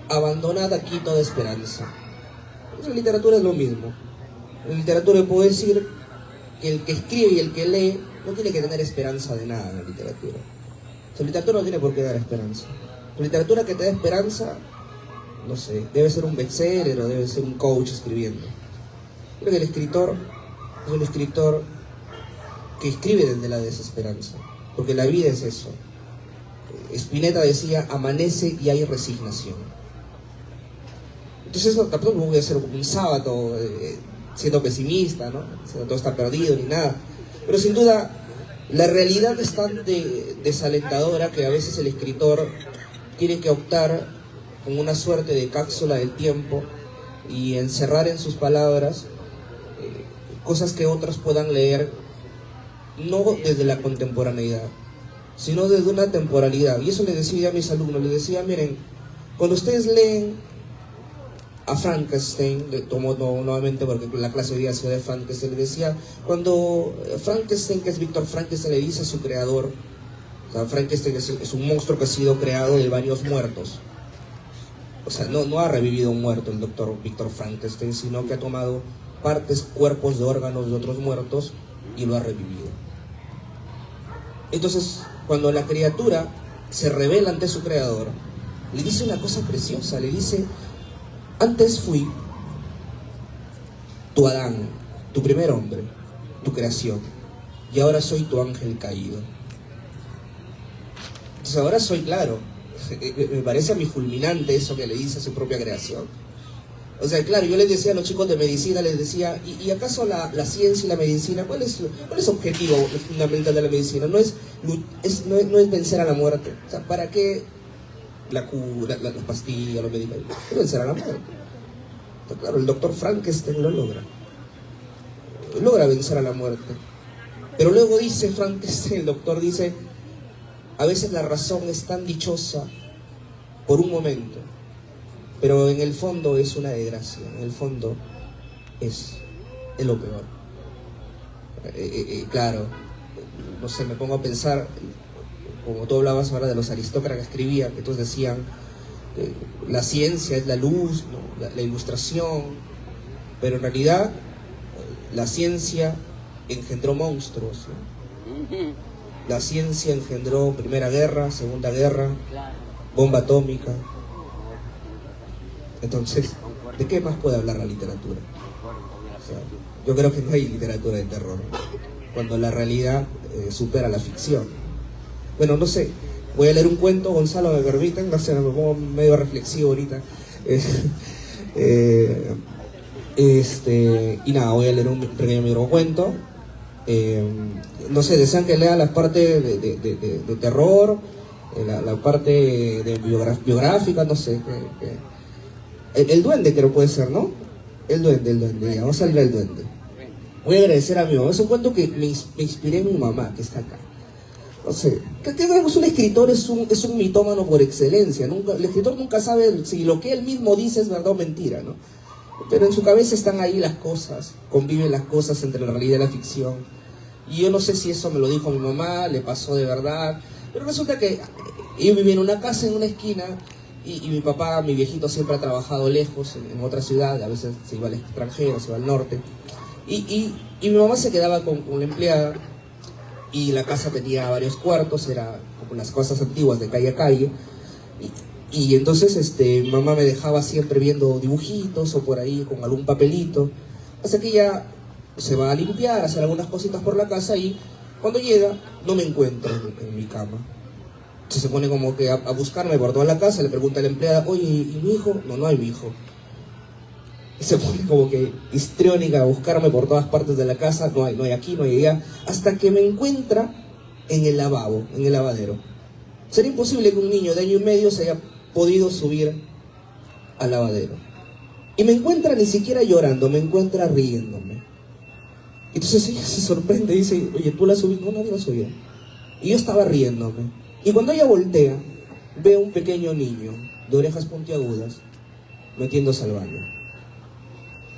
abandonad aquí toda esperanza. Pues en literatura es lo mismo. En literatura puedo decir que el que escribe y el que lee no tiene que tener esperanza de nada en la literatura. O sea, la literatura no tiene por qué dar esperanza. La literatura que te da esperanza, no sé, debe ser un bestseller o debe ser un coach escribiendo. Creo que el escritor es un escritor que escribe desde la desesperanza, porque la vida es eso. Spinetta decía, amanece y hay resignación. Entonces tampoco voy a hacer un sábado siendo pesimista, ¿no? Todo está perdido ni nada. Pero sin duda, la realidad es tan desalentadora que a veces el escritor tiene que optar con una suerte de cápsula del tiempo y encerrar en sus palabras cosas que otros puedan leer, no desde la contemporaneidad, sino desde una temporalidad. Y eso le decía a mis alumnos, les decía, miren, cuando ustedes leen a Frankenstein, tomo nuevamente porque la clase hoy día ha sido de Frankenstein, le decía, cuando Frankenstein, que es Víctor Frankenstein, le dice a su creador, o sea, Frankenstein es un monstruo que ha sido creado de varios muertos. O sea, no ha revivido un muerto el doctor Víctor Frankenstein, sino que ha tomado partes, cuerpos de órganos de otros muertos y lo ha revivido. Entonces, cuando la criatura se revela ante su creador, le dice una cosa preciosa, le dice, antes fui tu Adán, tu primer hombre, tu creación, y ahora soy tu ángel caído. Entonces ahora soy, claro, me parece a mí fulminante eso que le dice a su propia creación. O sea, claro, yo les decía a los chicos de medicina, les decía, ¿y acaso la ciencia y la medicina, cuál es el objetivo fundamental de la medicina? No es vencer a la muerte. O sea, ¿para qué la cura, las pastillas, los medicamentos? Es vencer a la muerte. Entonces, claro, el doctor Frankenstein lo logra. Logra vencer a la muerte. Pero luego dice Frankenstein, el doctor dice, a veces la razón es tan dichosa por un momento, pero en el fondo es una desgracia, en el fondo es lo peor. Claro, no sé, me pongo a pensar, como tú hablabas ahora de los aristócratas que escribían, que todos decían, la ciencia es la luz, ¿no? la ilustración, pero en realidad la ciencia engendró monstruos, ¿no? La ciencia engendró Primera Guerra, Segunda Guerra, bomba atómica. Entonces, ¿de qué más puede hablar la literatura? O sea, yo creo que no hay literatura de terror cuando la realidad supera la ficción. Bueno, no sé, voy a leer un cuento, Gonzalo, me permiten, no sé, me pongo medio reflexivo ahorita. Y nada, voy a leer un pequeño microcuento. No sé, desean que lea la parte de terror, la parte de biográfica, no sé. El duende creo puede ser, ¿no? El duende, ya, vamos a leer el duende. Voy a agradecer a mi mamá, es un cuento que me inspiré en mi mamá, que está acá. No sé, que un escritor es un mitómano por excelencia. El escritor nunca sabe si lo que él mismo dice es verdad o mentira, ¿no? Pero en su cabeza están ahí las cosas, conviven las cosas entre la realidad y la ficción. Y yo no sé si eso me lo dijo mi mamá, le pasó de verdad, pero resulta que yo vivía en una casa en una esquina y mi papá, mi viejito, siempre ha trabajado lejos, en otra ciudad, a veces se iba al extranjero, se iba al norte. Y mi mamá se quedaba con la empleada y la casa tenía varios cuartos, era como las cosas antiguas de calle a calle. Y entonces mamá me dejaba siempre viendo dibujitos o por ahí con algún papelito, hasta que ella se va a limpiar, a hacer algunas cositas por la casa y cuando llega no me encuentro en mi cama. Se pone como que a buscarme por toda la casa, le pregunta a la empleada, oye, ¿y mi hijo? No hay mi hijo. Y se pone como que histriónica a buscarme por todas partes de la casa, no hay aquí, no hay allá, hasta que me encuentra en el lavabo, en el lavadero. Sería imposible que un niño de año y medio se haya podido subir al lavadero. Y me encuentra ni siquiera llorando, me encuentra riéndome. Entonces ella se sorprende y dice, oye, ¿tú la subiste? No, nadie la subió. Y yo estaba riéndome. Y cuando ella voltea, ve a un pequeño niño de orejas puntiagudas metiéndose al baño.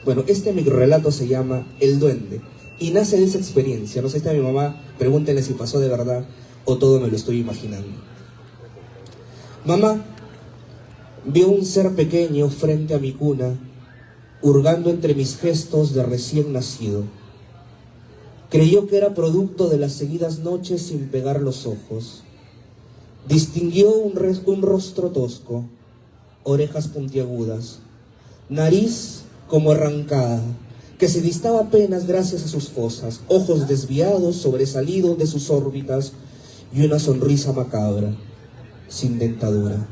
Bueno, este microrelato se llama El Duende y nace de esa experiencia. No sé si está mi mamá, pregúntenle si pasó de verdad o todo me lo estoy imaginando. Mamá vio un ser pequeño frente a mi cuna, hurgando entre mis gestos de recién nacido. Creyó que era producto de las seguidas noches sin pegar los ojos. Distinguió un rostro tosco, orejas puntiagudas, nariz como arrancada, que se distaba apenas gracias a sus fosas, ojos desviados, sobresalidos de sus órbitas y una sonrisa macabra, sin dentadura.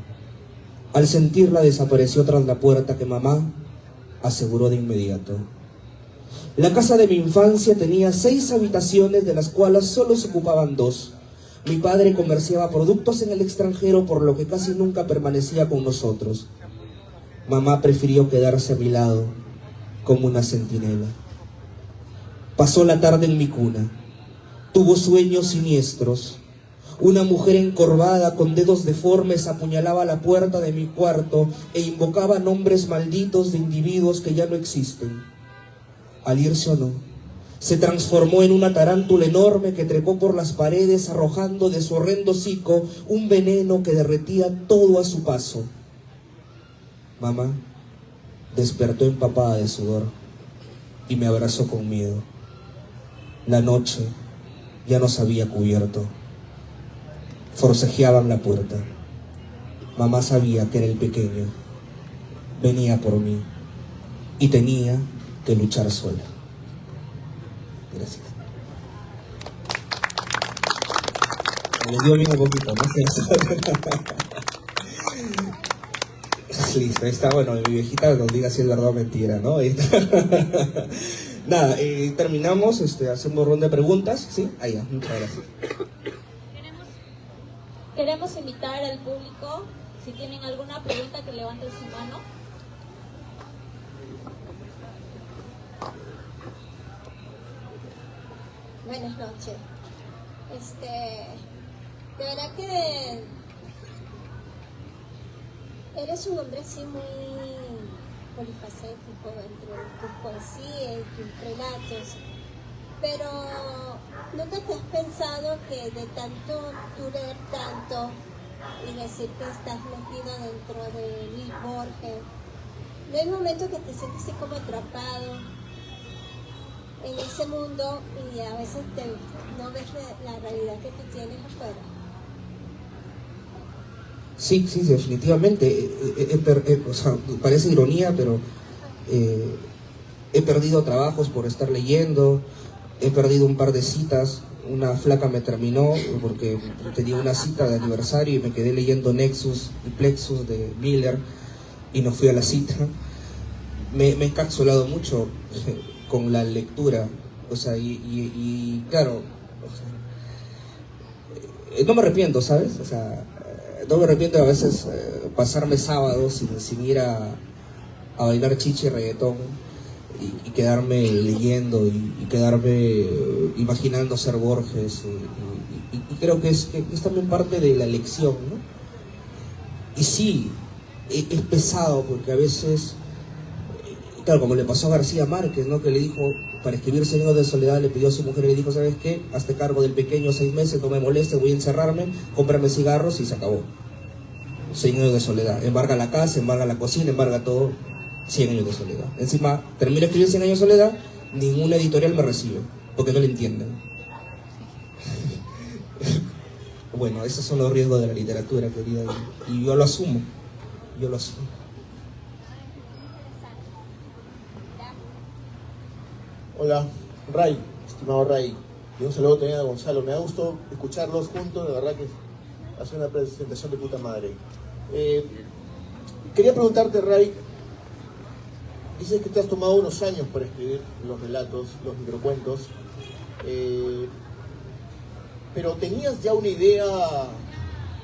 Al sentirla desapareció tras la puerta que mamá aseguró de inmediato. La casa de mi infancia tenía 6 habitaciones, de las cuales solo se ocupaban 2. Mi padre comerciaba productos en el extranjero, por lo que casi nunca permanecía con nosotros. Mamá prefirió quedarse a mi lado como una centinela. Pasó la tarde en mi cuna. Tuvo sueños siniestros. Una mujer encorvada con dedos deformes apuñalaba la puerta de mi cuarto e invocaba nombres malditos de individuos que ya no existen. Al irse o no, se transformó en una tarántula enorme que trepó por las paredes arrojando de su horrendo hocico un veneno que derretía todo a su paso. Mamá despertó empapada de sudor y me abrazó con miedo. La noche ya nos había cubierto. Forcejeaban la puerta. Mamá sabía que era el pequeño. Venía por mí y tenía que luchar sola. Gracias. Me dio bien un poquito, ¿no? Listo, ahí está, bueno, mi viejita nos diga si es verdad o mentira, ¿no? Ahí está. Nada, terminamos, hacemos ronda de preguntas, ¿sí? Ahí ya, muchas gracias. Queremos invitar al público, si tienen alguna pregunta, que levanten su mano. Buenas noches. De verdad que eres un hombre así muy polifacético entre tus poesías y tus relatos, pero ¿nunca te has pensado que de tanto tú leer tanto y decir que estás metido dentro de Luis Borges, no hay momentos que te sientes así como atrapado en ese mundo y a veces no ves la realidad que tú tienes afuera? Sí, definitivamente. O sea, parece ironía, pero he perdido trabajos por estar leyendo, he perdido un par de citas. Una flaca me terminó porque tenía una cita de aniversario y me quedé leyendo Nexus y Plexus de Miller y no fui a la cita. me he encapsulado mucho con la lectura, o sea, y claro, o sea, no me arrepiento, ¿sabes? O sea, no me arrepiento de a veces pasarme sábados sin ir a bailar chicha y reggaetón y quedarme leyendo y quedarme imaginando ser Borges y creo que es también parte de la lección, ¿no? Y sí, es pesado porque a veces, claro, como le pasó a García Márquez, ¿no? Que le dijo, para escribir Cien años de soledad, le pidió a su mujer y le dijo, ¿sabes qué? Hazte cargo del pequeño 6 meses, no me molestes, voy a encerrarme, cómprame cigarros y se acabó. 100 años de soledad. Embarga la casa, embarga la cocina, embarga todo. 100 años de soledad. Encima, termino de escribir 100 años de soledad, ninguna editorial me recibe, porque no le entienden. Bueno, esos son los riesgos de la literatura, querida, y yo lo asumo. Yo lo asumo. Hola, Ray, estimado Ray. Y un saludo también a Gonzalo. Me da gusto escucharlos juntos, de verdad que hace una presentación de puta madre. Quería preguntarte, Ray, dices que te has tomado unos años para escribir los relatos, los microcuentos, pero ¿tenías ya una idea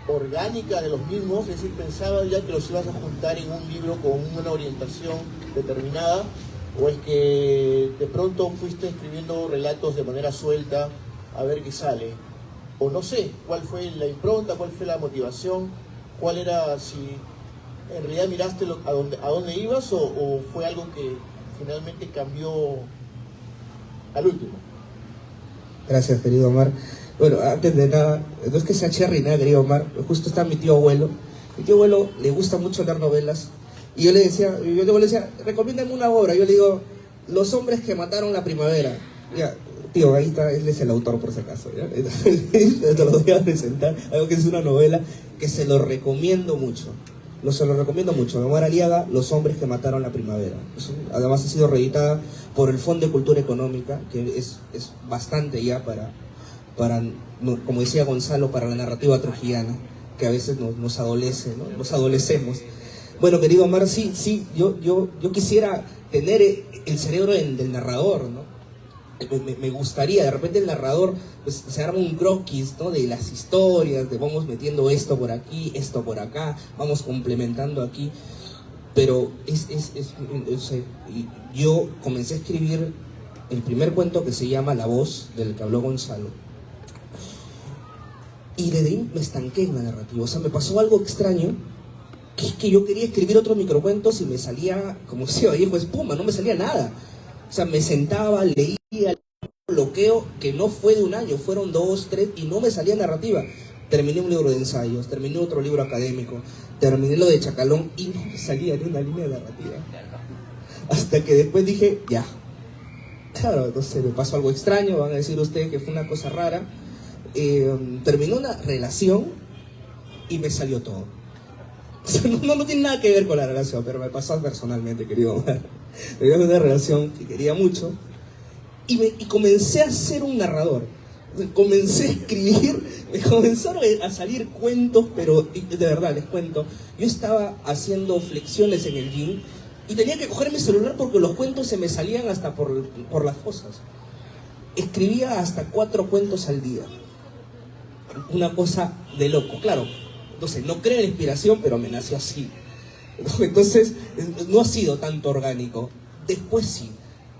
orgánica de los mismos? Es decir, ¿pensabas ya que los ibas a juntar en un libro con una orientación determinada? ¿O es que de pronto fuiste escribiendo relatos de manera suelta a ver qué sale? O no sé, ¿cuál fue la impronta? ¿Cuál fue la motivación? ¿Cuál era, si en realidad miraste a dónde ibas o fue algo que finalmente cambió al último? Gracias, querido Omar. Bueno, antes de nada, no es que sea cherry nada, querido Omar, justo está mi tío abuelo. Mi tío abuelo le gusta mucho leer novelas. Y yo le decía, recomiéndame una obra. Yo le digo, Los hombres que mataron la primavera. Ya, tío, ahí está, él es el autor por si acaso. ¿Ya? Te lo voy a presentar, algo que es una novela que se lo recomiendo mucho. Se lo recomiendo mucho. Omar Aliaga, Los hombres que mataron la primavera. Además ha sido reeditada por el Fondo de Cultura Económica, que es bastante ya para, como decía Gonzalo, para la narrativa trujillana, que a veces nos adolece, ¿no? Nos adolecemos. Bueno, querido Omar, sí, yo quisiera tener el cerebro del narrador, ¿no? Me gustaría, de repente el narrador pues, se arma un croquis, ¿no? De las historias, de vamos metiendo esto por aquí, esto por acá, vamos complementando aquí, pero yo comencé a escribir el primer cuento que se llama La voz, del que habló Gonzalo, y desde ahí me estanqué en la narrativa. O sea, me pasó algo extraño, que es que yo quería escribir otros microcuentos y me salía, como decía viejo espuma, no me salía nada. O sea, me sentaba, leía, bloqueo, que no fue de un año, fueron 2, 3, y no me salía narrativa. Terminé un libro de ensayos, terminé otro libro académico, terminé lo de Chacalón y no me salía ni una línea narrativa. Hasta que después dije, ya. Claro, entonces me pasó algo extraño, van a decir ustedes que fue una cosa rara. Terminó una relación y me salió todo. O sea, no tiene nada que ver con la relación, pero me pasó personalmente, querido Omar. Me dio una relación que quería mucho y comencé a ser un narrador. Comencé a escribir, me comenzaron a salir cuentos, pero de verdad les cuento, yo estaba haciendo flexiones en el gym y tenía que coger mi celular porque los cuentos se me salían hasta por las fosas. Escribía hasta 4 cuentos al día. Una cosa de loco, claro. Entonces, no creo en la inspiración, pero me nació así. Entonces, no ha sido tanto orgánico. Después sí,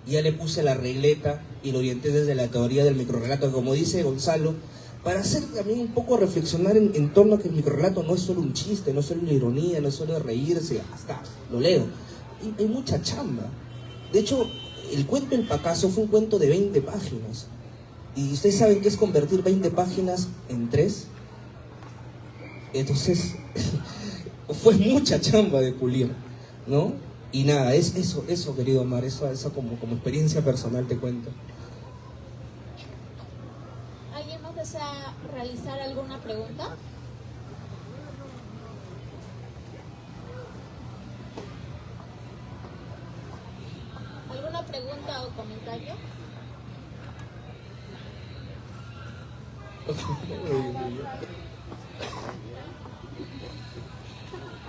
ya le puse la regleta y lo orienté desde la teoría del microrrelato, como dice Gonzalo, para hacer también un poco reflexionar en torno a que el microrrelato no es solo un chiste, no es solo una ironía, no es solo reírse, hasta lo leo. Y hay mucha chamba. De hecho, el cuento El Pacaso fue un cuento de 20 páginas. ¿Y ustedes saben qué es convertir 20 páginas en 3? Entonces, fue mucha chamba de pulir, ¿no? Y nada, es eso querido Omar, eso como experiencia personal te cuento. ¿Alguien más desea realizar alguna pregunta? ¿Alguna pregunta o comentario?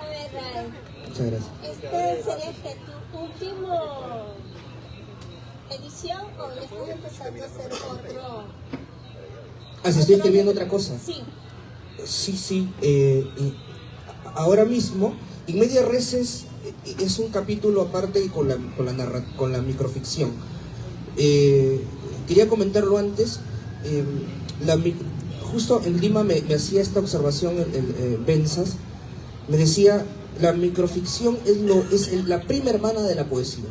ver, Ray. Muchas gracias. ¿Este sería que tu último edición o ya estás empezando a hacer otro? Ah, si estoy escribiendo otra cosa. Sí. Sí. Y ahora mismo, In Media Res es un capítulo aparte con la microficción. Quería comentarlo antes. Justo en Lima me hacía esta observación Benzas. Me decía, la microficción es la prima hermana de la poesía.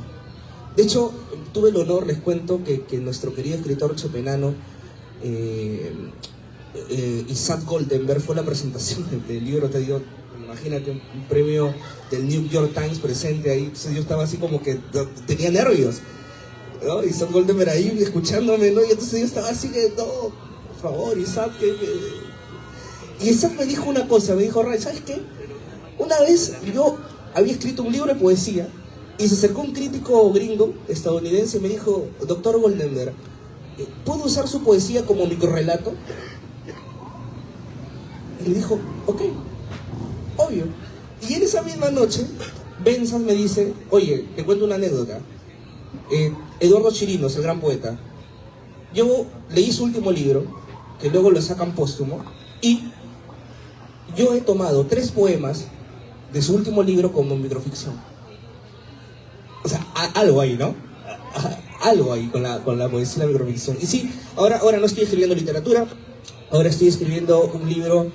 De hecho, tuve el honor, les cuento, que nuestro querido escritor chopenano, Isaac Goldenberg, fue la presentación del libro, te digo, imagínate, un premio del New York Times presente ahí. Entonces yo estaba así como que tenía nervios, ¿no? Isaac Goldenberg ahí escuchándome, ¿no? Y entonces yo estaba así que, no, por favor, Isaac, Y Isaac me dijo una cosa, me dijo, Ray, ¿sabes qué? Una vez yo había escrito un libro de poesía y se acercó un crítico gringo estadounidense y me dijo, doctor Goldenberg, ¿puedo usar su poesía como microrrelato? Y le dijo, ok, obvio. Y en esa misma noche, Benzas me dice, oye, te cuento una anécdota. Eduardo Chirinos, el gran poeta, yo leí su último libro, que luego lo sacan póstumo, y yo he tomado 3 poemas de su último libro como microficción. O sea, algo ahí, ¿no? Algo ahí con la poesía y la microficción. Y sí, ahora no estoy escribiendo literatura, ahora estoy escribiendo un libro,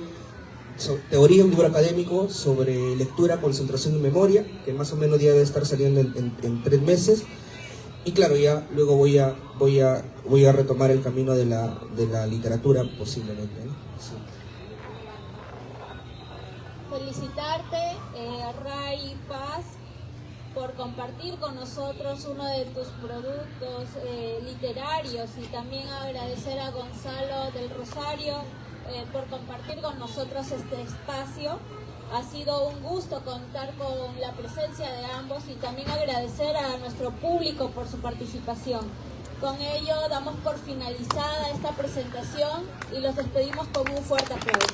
teoría, un libro académico sobre lectura, concentración y memoria, que más o menos ya debe estar saliendo en 3 meses. Y claro, ya luego voy a retomar el camino de la literatura posiblemente, ¿no? Sí. Felicitarte, Ray Paz, por compartir con nosotros uno de tus productos literarios, y también agradecer a Gonzalo del Rosario por compartir con nosotros este espacio. Ha sido un gusto contar con la presencia de ambos y también agradecer a nuestro público por su participación. Con ello damos por finalizada esta presentación y los despedimos con un fuerte aplauso.